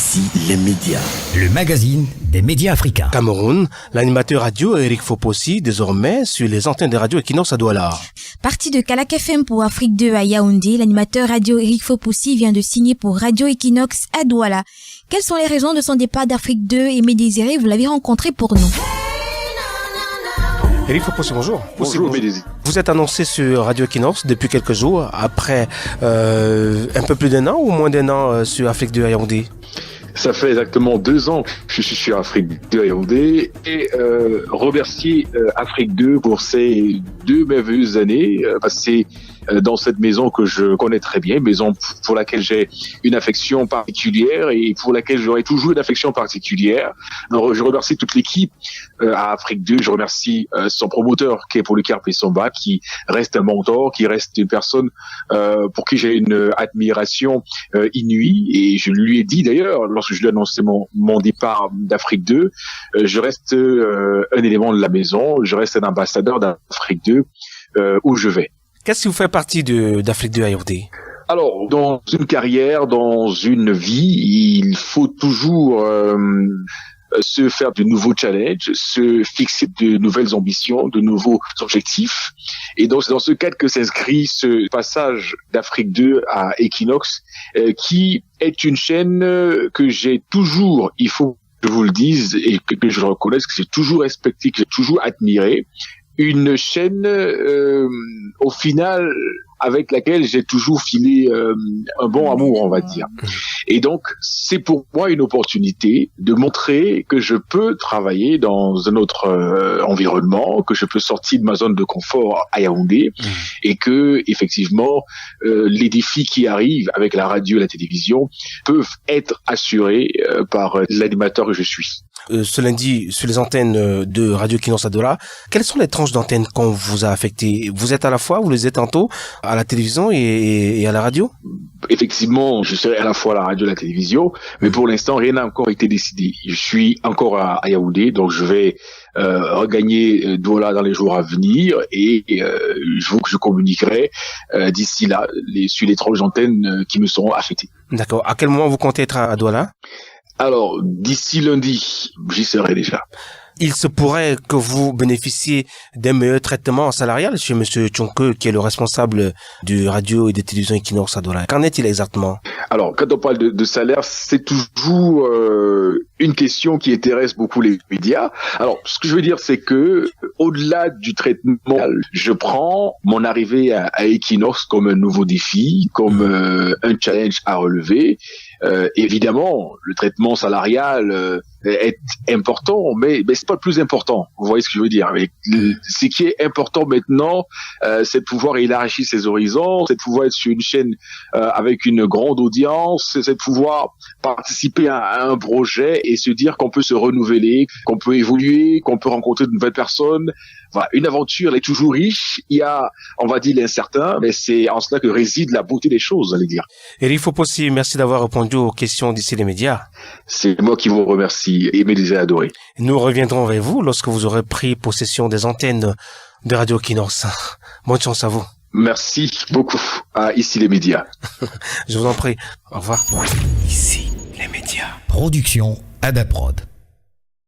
Ici, les médias. Le magazine des médias africains. Cameroun, l'animateur radio Eric Fopossi, désormais sur les antennes de radio Equinox à Douala. Parti de Kalak FM pour Afrique 2 à Yaoundé, l'animateur radio Eric Fopossi vient de signer pour Radio Equinox à Douala. Quelles sont les raisons de son départ d'Afrique 2 et Médésiré? Vous l'avez rencontré pour nous. Eric Fopossi, bonjour. Bonjour, Médésiré. Vous êtes annoncé sur Radio Equinox depuis quelques jours, après un peu plus d'un an ou moins d'un an sur Afrique 2 à Yaoundé? Ça fait exactement 2 ans que je suis sur Afrique 2 à Yaoundé et remercier Afrique 2 pour ces 2 merveilleuses années passées dans cette maison que je connais très bien, maison pour laquelle j'ai une affection particulière et pour laquelle j'aurai toujours une affection particulière. Alors, je remercie toute l'équipe à Afrique 2, je remercie son promoteur qui est Polycarpe Essomba, qui reste un mentor, qui reste une personne pour qui j'ai une admiration inouïe, et je lui ai dit d'ailleurs, lorsque je lui ai annoncé mon départ d'Afrique 2, je reste un élément de la maison, je reste un ambassadeur d'Afrique 2 où je vais. Qu'est-ce qui vous fait partie d'Afrique 2 à Yaoundé? Alors, dans une carrière, dans une vie, il faut toujours se faire de nouveaux challenges, se fixer de nouvelles ambitions, de nouveaux objectifs. Et donc, c'est dans ce cadre que s'inscrit ce passage d'Afrique 2 à Equinox, qui est une chaîne que j'ai toujours, il faut que je vous le dise et que je le reconnaisse, que j'ai toujours respecté, que j'ai toujours admiré. Une chaîne, au final, avec laquelle j'ai toujours filé un bon amour, on va dire. Et donc, c'est pour moi une opportunité de montrer que je peux travailler dans un autre environnement, que je peux sortir de ma zone de confort à Yaoundé, et que, effectivement, les défis qui arrivent avec la radio et la télévision peuvent être assurés par l'animateur que je suis. Ce lundi, sur les antennes de Radio Equinox à Douala, quelles sont les tranches d'antennes qu'on vous a affectées? Vous êtes à la fois, vous les êtes tantôt à la télévision et à la radio? Effectivement, je serai à la fois à la radio et à la télévision, mais pour l'instant, rien n'a encore été décidé. Je suis encore à Yaoundé, donc je vais regagner Douala dans les jours à venir, et je communiquerai d'ici là sur les tranches d'antennes qui me seront affectées. D'accord. À quel moment vous comptez être à Douala? Alors, d'ici lundi, j'y serai déjà. Il se pourrait que vous bénéficiez d'un meilleur traitement salarial chez Monsieur Tchonke, qui est le responsable du radio et de télévision Equinox à Douala. Qu'en est-il exactement? Alors, quand on parle de salaire, c'est toujours une question qui intéresse beaucoup les médias. Alors, ce que je veux dire, c'est que au-delà du traitement, je prends mon arrivée à Equinox comme un nouveau défi, comme un challenge à relever. Évidemment, le traitement salarial est important, mais c'est pas le plus important. Vous voyez ce que je veux dire. Ce qui est important maintenant, c'est de pouvoir élargir ses horizons, c'est de pouvoir être sur une chaîne avec une grande audience, c'est de pouvoir participer à un projet et se dire qu'on peut se renouveler, qu'on peut évoluer, qu'on peut rencontrer de nouvelles personnes. Voilà, une aventure, elle est toujours riche. Il y a, on va dire, l'incertain, mais c'est en cela que réside la beauté des choses, allez dire. Eric Fopossi, merci d'avoir répondu aux questions d'ici les médias. C'est moi qui vous remercie et me les ai adorés. Nous reviendrons avec vous lorsque vous aurez pris possession des antennes de Radio Equinox. Bonne chance à vous. Merci beaucoup à Ici les médias. Je vous en prie. Au revoir. Ici les médias. Production Adaprod.